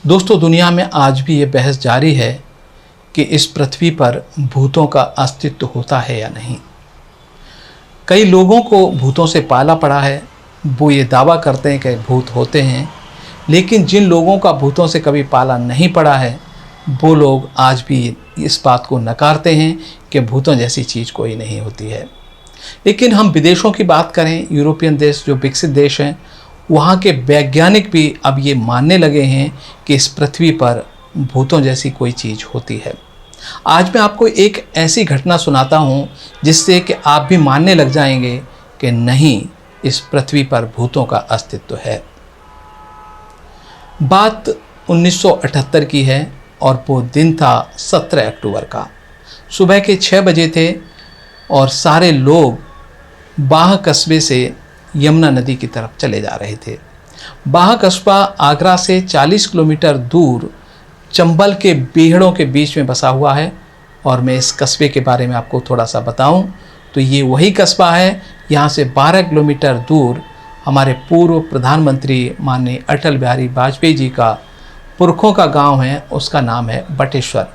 दोस्तों, दुनिया में आज भी ये बहस जारी है कि इस पृथ्वी पर भूतों का अस्तित्व होता है या नहीं। कई लोगों को भूतों से पाला पड़ा है। वो ये दावा करते हैं कि भूत होते हैं, लेकिन जिन लोगों का भूतों से कभी पाला नहीं पड़ा है वो लोग आज भी इस बात को नकारते हैं कि भूतों जैसी चीज़ कोई नहीं होती है। लेकिन हम विदेशों की बात करें, यूरोपियन देश जो विकसित देश हैं, वहाँ के वैज्ञानिक भी अब ये मानने लगे हैं कि इस पृथ्वी पर भूतों जैसी कोई चीज़ होती है। आज मैं आपको एक ऐसी घटना सुनाता हूँ जिससे कि आप भी मानने लग जाएंगे कि नहीं, इस पृथ्वी पर भूतों का अस्तित्व है। बात 1978 की है और वो दिन था 17 अक्टूबर का। सुबह के 6 बजे थे और सारे लोग बाह कस्बे से यमुना नदी की तरफ चले जा रहे थे। बाह कस्बा आगरा से 40 किलोमीटर दूर चंबल के बीहड़ों के बीच में बसा हुआ है। और मैं इस कस्बे के बारे में आपको थोड़ा सा बताऊं तो ये वही कस्बा है, यहाँ से 12 किलोमीटर दूर हमारे पूर्व प्रधानमंत्री माननीय अटल बिहारी वाजपेयी जी का पुरखों का गांव है, उसका नाम है बटेश्वर।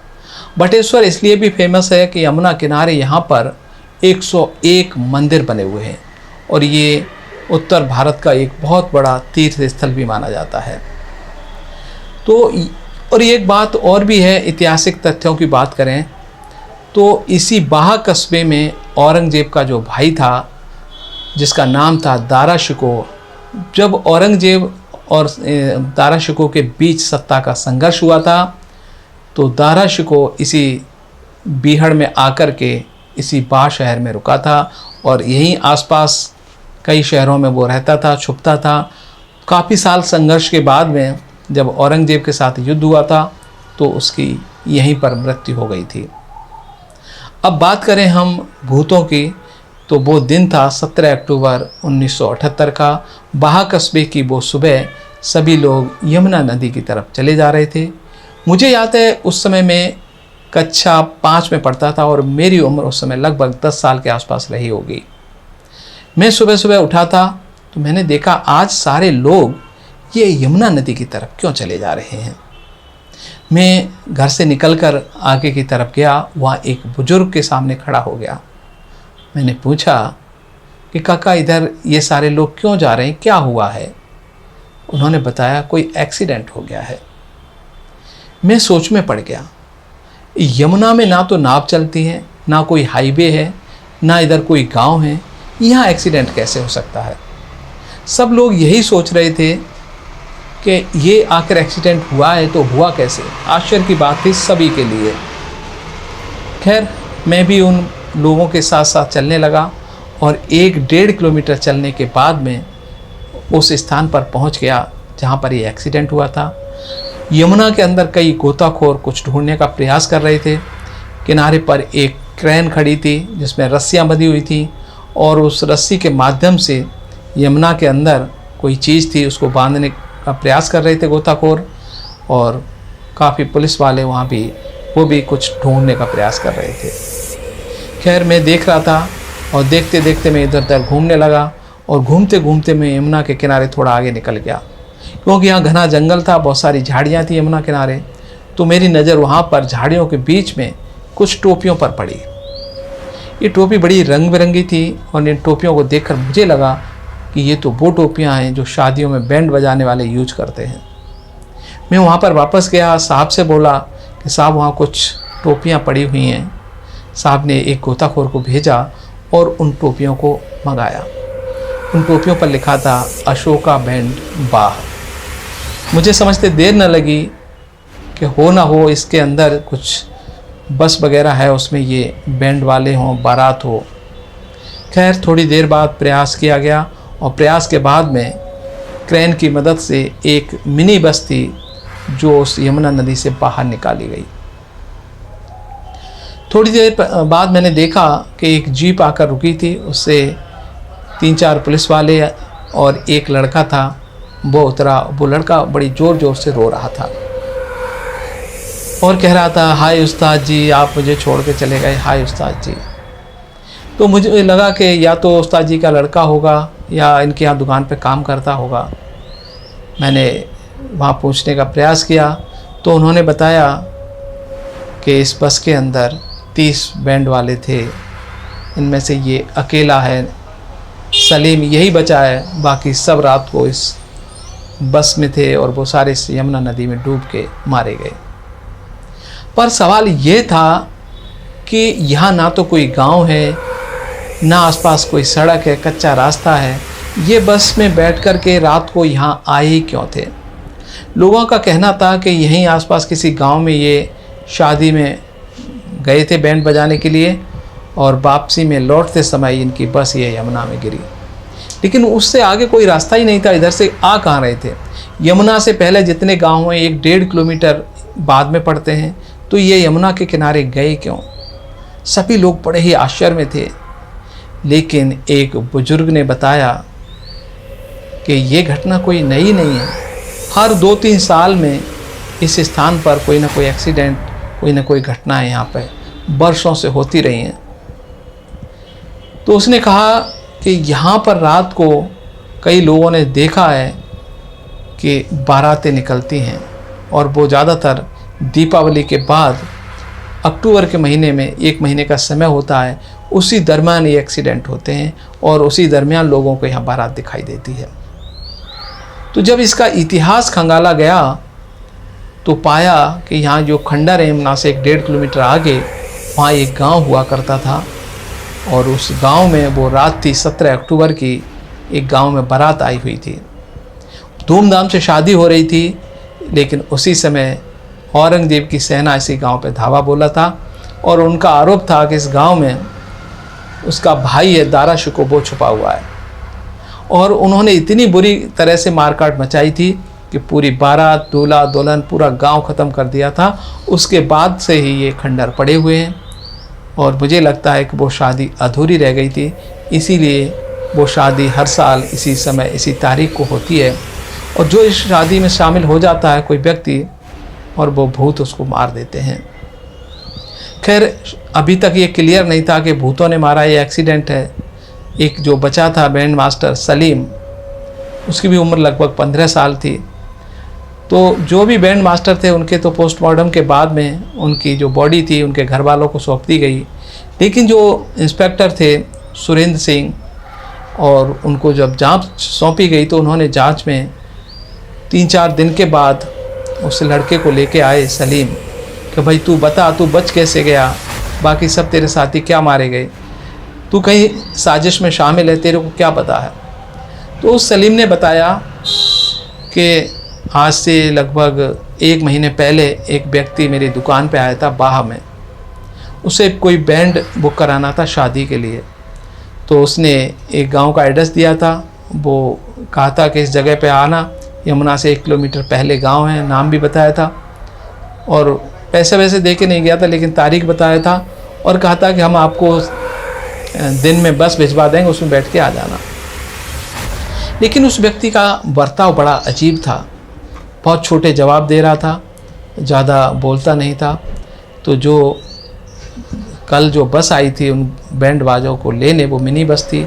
बटेश्वर इसलिए भी फेमस है कि यमुना किनारे यहाँ पर 101 मंदिर बने हुए हैं और ये उत्तर भारत का एक बहुत बड़ा तीर्थ स्थल भी माना जाता है। तो और एक बात और भी है, ऐतिहासिक तथ्यों की बात करें तो इसी बाह कस्बे में औरंगजेब का जो भाई था जिसका नाम था दारा शिको, जब औरंगजेब और दारा शिको के बीच सत्ता का संघर्ष हुआ था तो दारा शिको इसी बीहड़ में आकर के इसी बाह शहर में रुका था और यहीं आसपास कई शहरों में वो रहता था, छुपता था। काफ़ी साल संघर्ष के बाद में जब औरंगजेब के साथ युद्ध हुआ था तो उसकी यहीं पर मृत्यु हो गई थी। अब बात करें हम भूतों की तो वो दिन था 17 अक्टूबर 1978 का। बाह कस्बे की वो सुबह सभी लोग यमुना नदी की तरफ चले जा रहे थे। मुझे याद है उस समय मैं कक्षा 5 में पढ़ता था और मेरी उम्र उस समय लगभग 10 साल के आसपास रही होगी। मैं सुबह सुबह उठा था तो मैंने देखा आज सारे लोग ये यमुना नदी की तरफ क्यों चले जा रहे हैं। मैं घर से निकलकर आगे की तरफ गया, वहाँ एक बुजुर्ग के सामने खड़ा हो गया। मैंने पूछा कि काका इधर ये सारे लोग क्यों जा रहे हैं, क्या हुआ है। उन्होंने बताया कोई एक्सीडेंट हो गया है। मैं सोच में पड़ गया, यमुना में ना तो नाव चलती है, ना कोई हाईवे है, ना इधर कोई गांव है, यहाँ एक्सीडेंट कैसे हो सकता है। सब लोग यही सोच रहे थे कि ये आखिर एक्सीडेंट हुआ है तो हुआ कैसे। आश्चर्य की बात थी सभी के लिए। खैर मैं भी उन लोगों के साथ साथ चलने लगा और 1-1.5 किलोमीटर चलने के बाद में उस स्थान पर पहुंच गया जहां पर ये एक्सीडेंट हुआ था। यमुना के अंदर कई गोताखोर कुछ ढूंढने का प्रयास कर रहे थे। किनारे पर एक क्रेन खड़ी थी जिसमें रस्सियां बंधी हुई थी और उस रस्सी के माध्यम से यमुना के अंदर कोई चीज़ थी उसको बांधने का प्रयास कर रहे थे गोताखोर। और काफ़ी पुलिस वाले वहाँ भी वो भी कुछ ढूंढने का प्रयास कर रहे थे। खैर मैं देख रहा था और देखते देखते मैं इधर उधर घूमने लगा और घूमते घूमते मैं यमुना के किनारे थोड़ा आगे निकल गया क्योंकि यहाँ घना जंगल था, बहुत सारी झाड़ियाँ थी यमुना किनारे। तो मेरी नज़र वहाँ पर झाड़ियों के बीच में कुछ टोपियों पर पड़ी। ये टोपी बड़ी रंग बिरंगी थी और इन टोपियों को देखकर मुझे लगा कि ये तो वो टोपियाँ हैं जो शादियों में बैंड बजाने वाले यूज करते हैं। मैं वहाँ पर वापस गया, साहब से बोला कि साहब वहाँ कुछ टोपियाँ पड़ी हुई हैं। साहब ने एक गोताखोर को भेजा और उन टोपियों को मंगाया। उन टोपियों पर लिखा था अशोका बैंड बाह। मुझे समझते देर न लगी कि हो ना हो इसके अंदर कुछ बस वगैरह है, उसमें ये बैंड वाले हों, बारात हो। खैर थोड़ी देर बाद प्रयास किया गया और प्रयास के बाद में क्रेन की मदद से एक मिनी बस थी जो उस यमुना नदी से बाहर निकाली गई। थोड़ी देर बाद मैंने देखा कि एक जीप आकर रुकी थी, उससे 3-4 पुलिस वाले और एक लड़का था वो उतरा। वो लड़का बड़ी ज़ोर ज़ोर से रो रहा था और कह रहा था हाय उस्ताद जी, आप मुझे छोड़ के चले गए, हाय उस्ताद जी। तो मुझे लगा कि या तो उस्ताद जी का लड़का होगा या इनके यहाँ दुकान पे काम करता होगा। मैंने वहाँ पूछने का प्रयास किया तो उन्होंने बताया कि इस बस के अंदर 30 बैंड वाले थे, इनमें से ये अकेला है, सलीम यही बचा है, बाकी सब रात को इस बस में थे और वो सारे इस यमुना नदी में डूब के मारे गए। पर सवाल ये था कि यहाँ ना तो कोई गांव है, ना आसपास कोई सड़क है, कच्चा रास्ता है, ये बस में बैठ कर के रात को यहाँ आए ही क्यों थे। लोगों का कहना था कि यहीं आसपास किसी गांव में ये शादी में गए थे बैंड बजाने के लिए और वापसी में लौटते समय इनकी बस ये यमुना में गिरी। लेकिन उससे आगे कोई रास्ता ही नहीं था, इधर से आ कहाँ रहे थे। यमुना से पहले जितने गांव हैं 1-1.5 किलोमीटर बाद में पड़ते हैं, तो ये यमुना के किनारे गए क्यों। सभी लोग बड़े ही आश्चर्य में थे। लेकिन एक बुजुर्ग ने बताया कि ये घटना कोई नई नहीं है, हर 2-3 साल में इस स्थान पर कोई ना कोई एक्सीडेंट, कोई ना कोई घटनाएं यहाँ पर वर्षों से होती रही हैं। तो उसने कहा कि यहाँ पर रात को कई लोगों ने देखा है कि बारातें निकलती हैं और वो ज़्यादातर दीपावली के बाद अक्टूबर के महीने में 1 महीने का समय होता है, उसी दरमियान ये एक्सीडेंट होते हैं और उसी दरमियान लोगों को यहाँ बारात दिखाई देती है। तो जब इसका इतिहास खंगाला गया तो पाया कि यहाँ जो खंडर है यमुना से 1-1.5 किलोमीटर आगे, वहाँ एक गांव हुआ करता था और उस गांव में वो रात थी 17 अक्टूबर की, एक गांव में बारात आई हुई थी। धूमधाम से शादी हो रही थी, लेकिन उसी समय औरंगजेब की सेना इसी गांव पे धावा बोला था और उनका आरोप था कि इस गांव में उसका भाई है दारा शिकोह, वो छुपा हुआ है। और उन्होंने इतनी बुरी तरह से मारकाट मचाई थी कि पूरी बारात, दूल्हा दुल्हन, पूरा गांव ख़त्म कर दिया था। उसके बाद से ही ये खंडर पड़े हुए हैं और मुझे लगता है कि वो शादी अधूरी रह गई थी, इसीलिए वो शादी हर साल इसी समय इसी तारीख को होती है। और जो इस शादी में शामिल हो जाता है कोई व्यक्ति, और वो भूत उसको मार देते हैं। खैर अभी तक ये क्लियर नहीं था कि भूतों ने मारा, ये एक्सीडेंट है। एक जो बचा था बैंड मास्टर सलीम, उसकी भी उम्र लगभग 15 साल थी। तो जो भी बैंड मास्टर थे उनके तो पोस्टमार्टम के बाद में उनकी जो बॉडी थी उनके घर वालों को सौंप दी गई। लेकिन जो इंस्पेक्टर थे सुरेंद्र सिंह, और उनको जब जांच सौंपी गई तो उन्होंने जांच में 3-4 दिन के बाद उस लड़के को लेके आए सलीम कि भाई तू बता, तू बच कैसे गया, बाकी सब तेरे साथी क्या मारे गए, तू कहीं साजिश में शामिल है, तेरे को क्या पता है। तो उस सलीम ने बताया कि आज से लगभग 1 महीने पहले एक व्यक्ति मेरी दुकान पे आया था बाह में, उसे कोई बैंड बुक कराना था शादी के लिए। तो उसने एक गांव का एड्रेस दिया था, वो कहा था कि इस जगह पे आना, यमुना से 1 किलोमीटर पहले गांव है, नाम भी बताया था और पैसे वैसे दे के नहीं गया था, लेकिन तारीख बताया था और कहा था कि हम आपको दिन में बस भिजवा देंगे, उसमें बैठ के आ जाना। लेकिन उस व्यक्ति का बर्ताव बड़ा अजीब था, बहुत छोटे जवाब दे रहा था, ज़्यादा बोलता नहीं था। तो जो कल जो बस आई थी उन बैंड बाजों को लेने, वो मिनी बस थी।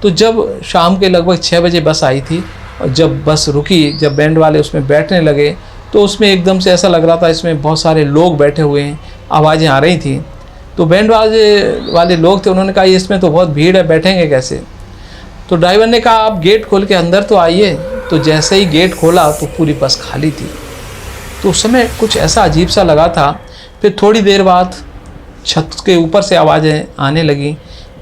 तो जब शाम के लगभग 6 बजे बस आई थी और जब बस रुकी, जब बैंड वाले उसमें बैठने लगे तो उसमें एकदम से ऐसा लग रहा था इसमें बहुत सारे लोग बैठे हुए हैं, आवाज़ें आ रही थी। तो बैंड वाले लोग थे, उन्होंने कहा इसमें तो बहुत भीड़ है, बैठेंगे कैसे। तो ड्राइवर ने कहा आप गेट खोल के अंदर तो आइए। तो जैसे ही गेट खोला तो पूरी बस खाली थी। तो उस समय कुछ ऐसा अजीब सा लगा था। फिर थोड़ी देर बाद छत के ऊपर से आवाज़ें आने लगी,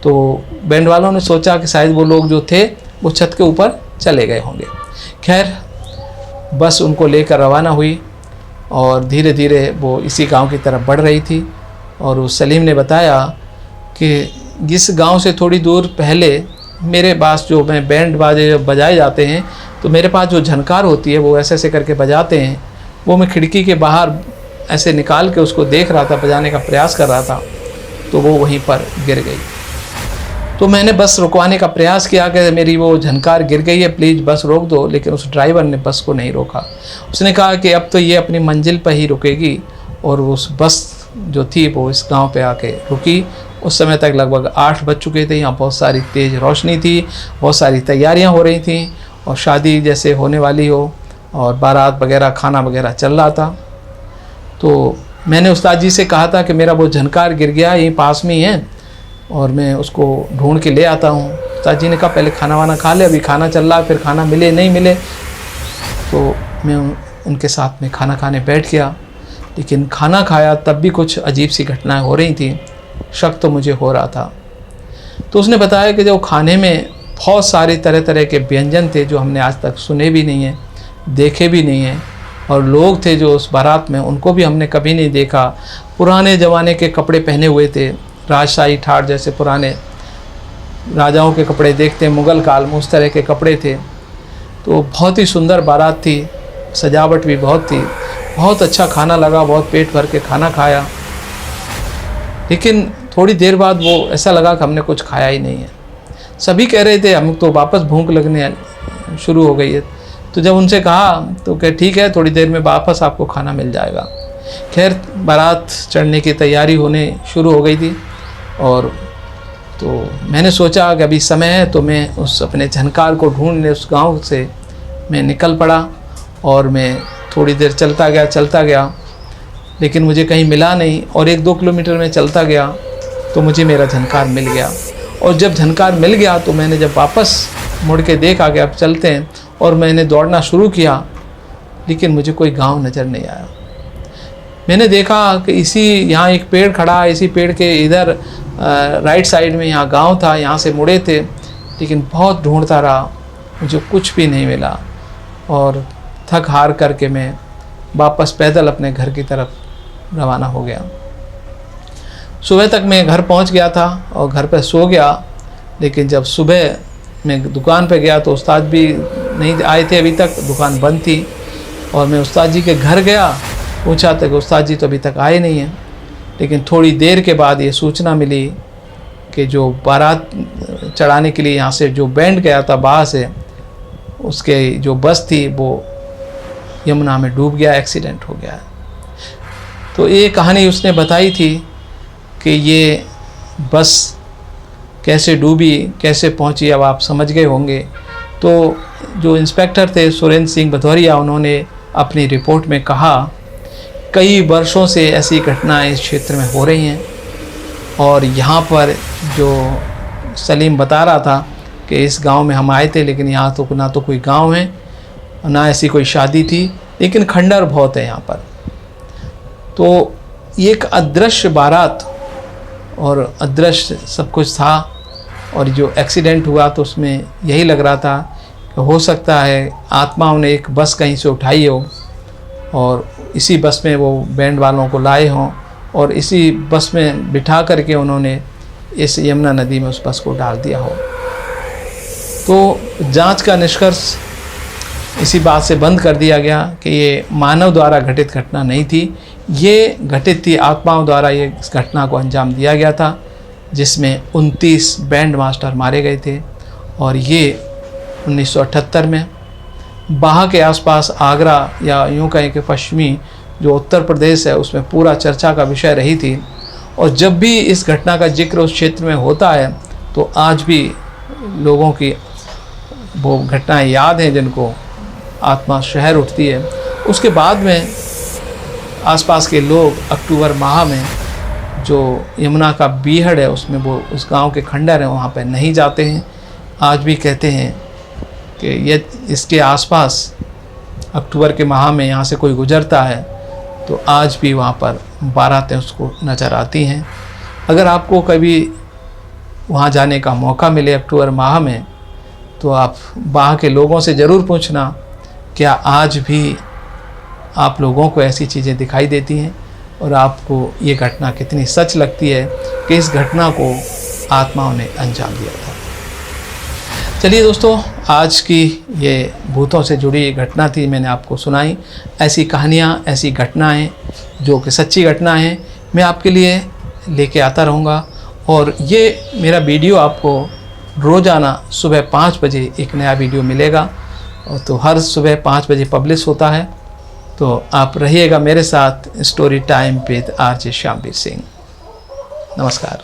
तो बैंड वालों ने सोचा कि शायद वो लोग जो थे वो छत के ऊपर चले गए होंगे। खैर बस उनको लेकर रवाना हुई और धीरे धीरे वो इसी गांव की तरफ बढ़ रही थी। और उस सलीम ने बताया कि जिस गांव से थोड़ी दूर पहले मेरे पास जो मैं बैंड बाजे बजाए जाते हैं, तो मेरे पास जो झनकार होती है वो ऐसे ऐसे करके बजाते हैं, वो मैं खिड़की के बाहर ऐसे निकाल के उसको देख रहा था, बजाने का प्रयास कर रहा था, तो वो वहीं पर गिर गई। तो मैंने बस रुकवाने का प्रयास किया कि मेरी वो झनकार गिर गई है, प्लीज़ बस रोक दो। लेकिन उस ड्राइवर ने बस को नहीं रोका। उसने कहा कि अब तो ये अपनी मंजिल पर ही रुकेगी। और उस बस जो थी वो इस गांव पे आके रुकी। उस समय तक लगभग 8 बज चुके थे। यहाँ बहुत सारी तेज़ रोशनी थी, बहुत सारी तैयारियाँ हो रही थी और शादी जैसे होने वाली हो। और बारात वगैरह खाना वगैरह चल रहा था। तो मैंने उस्ताद जी से कहा था कि मेरा वो झनकार गिर गया, यहीं पास में ही है और मैं उसको ढूंढ के ले आता हूँ। उस्ताद जी ने कहा पहले खाना वाना खा ले, अभी खाना चल रहा है, फिर खाना मिले नहीं मिले। तो मैं उनके साथ में खाना खाने बैठ गया, लेकिन खाना खाया तब भी कुछ अजीब सी घटनाएं हो रही थी, शक तो मुझे हो रहा था। तो उसने बताया कि जो खाने में बहुत सारे तरह तरह के व्यंजन थे जो हमने आज तक सुने भी नहीं हैं, देखे भी नहीं हैं, और लोग थे जो उस बारात में उनको भी हमने कभी नहीं देखा। पुराने ज़माने के कपड़े पहने हुए थे, राजशाही ठाट जैसे पुराने राजाओं के कपड़े देखते हैं मुग़ल काल में, उस तरह के कपड़े थे। तो बहुत ही सुंदर बारात थी, सजावट भी बहुत थी, बहुत अच्छा खाना लगा, बहुत पेट भर के खाना खाया। लेकिन थोड़ी देर बाद वो ऐसा लगा कि हमने कुछ खाया ही नहीं है। सभी कह रहे थे हम तो वापस भूख लगने शुरू हो गई है। तो जब उनसे कहा तो कह ठीक है, थोड़ी देर में वापस आपको खाना मिल जाएगा। खैर बारात चढ़ने की तैयारी होने शुरू हो गई थी, और तो मैंने सोचा कि अभी समय है, तो मैं उस अपने झनकार को ढूंढने उस गांव से मैं निकल पड़ा। और मैं थोड़ी देर चलता गया, लेकिन मुझे कहीं मिला नहीं। और 1-2 किलोमीटर में चलता गया तो मुझे मेरा झनकार मिल गया। और जब झनकार मिल गया तो मैंने जब वापस मुड़ के देखा कि अब चलते हैं, और मैंने दौड़ना शुरू किया, लेकिन मुझे कोई गांव नज़र नहीं आया। मैंने देखा कि यहाँ एक पेड़ खड़ा है, इसी पेड़ के इधर राइट साइड में यहाँ गांव था, यहाँ से मुड़े थे, लेकिन बहुत ढूंढता रहा, मुझे कुछ भी नहीं मिला। और थक हार करके मैं वापस पैदल अपने घर की तरफ रवाना हो गया। सुबह तक मैं घर पहुंच गया था और घर पर सो गया, लेकिन जब सुबह मैं दुकान पे गया तो उस्ताद भी नहीं आए थे, अभी तक दुकान बंद थी। और मैं उस्ताद जी के घर गया, पूछा था कि उस्ताद जी तो अभी तक आए नहीं हैं। लेकिन थोड़ी देर के बाद ये सूचना मिली कि जो बारात चढ़ाने के लिए यहाँ से जो बैंड गया था बाहर से, उसके जो बस थी वो यमुना में डूब गया, एक्सीडेंट हो गया। तो ये कहानी उसने बताई थी कि ये बस कैसे डूबी, कैसे पहुंची, अब आप समझ गए होंगे। तो जो इंस्पेक्टर थे सुरेंद्र सिंह भदौरिया, उन्होंने अपनी रिपोर्ट में कहा कई वर्षों से ऐसी घटनाएं इस क्षेत्र में हो रही हैं। और यहाँ पर जो सलीम बता रहा था कि इस गांव में हम आए थे, लेकिन यहाँ तो ना तो कोई गांव है, ना ऐसी कोई शादी थी, लेकिन खंडर बहुत है यहाँ पर। तो ये एक अदृश्य बारात और अदृश्य सब कुछ था। और जो एक्सीडेंट हुआ तो उसमें यही लग रहा था कि हो सकता है आत्माओं ने एक बस कहीं से उठाई हो और इसी बस में वो बैंड वालों को लाए हों, और इसी बस में बिठा करके उन्होंने इस यमुना नदी में उस बस को डाल दिया हो। तो जांच का निष्कर्ष इसी बात से बंद कर दिया गया कि ये मानव द्वारा घटित घटना नहीं थी, ये घटित थी आत्माओं द्वारा। ये इस घटना को अंजाम दिया गया था, जिसमें 29 बैंड मास्टर मारे गए थे। और ये 1978 में बाह के आसपास आगरा, या यूँ कहें कि पश्चिमी जो उत्तर प्रदेश है, उसमें पूरा चर्चा का विषय रही थी। और जब भी इस घटना का जिक्र उस क्षेत्र में होता है तो आज भी लोगों की वो घटनाएं याद हैं जिनको आत्मा शहर उठती है। उसके बाद में आसपास के लोग अक्टूबर माह में जो यमुना का बीहड़ है उसमें वो उस गांव के खंडर हैं वहाँ पर नहीं जाते हैं। आज भी कहते हैं कि ये इसके आसपास अक्टूबर के माह में यहाँ से कोई गुजरता है तो आज भी वहाँ पर बारातें उसको नज़र आती हैं। अगर आपको कभी वहाँ जाने का मौका मिले अक्टूबर माह में तो आप बाह के लोगों से ज़रूर पूछना क्या आज भी आप लोगों को ऐसी चीज़ें दिखाई देती हैं और आपको ये घटना कितनी सच लगती है कि इस घटना को आत्माओं ने अंजाम दिया था। चलिए दोस्तों, आज की ये भूतों से जुड़ी घटना थी, मैंने आपको सुनाई। ऐसी कहानियाँ, ऐसी घटनाएं जो कि सच्ची घटना हैं, मैं आपके लिए लेके आता रहूँगा। और ये मेरा वीडियो आपको रोज़ाना सुबह 5 बजे एक नया वीडियो मिलेगा, और तो हर सुबह 5 बजे पब्लिश होता है। तो आप रहिएगा मेरे साथ story time with RJ Shyamveer Singh. नमस्कार।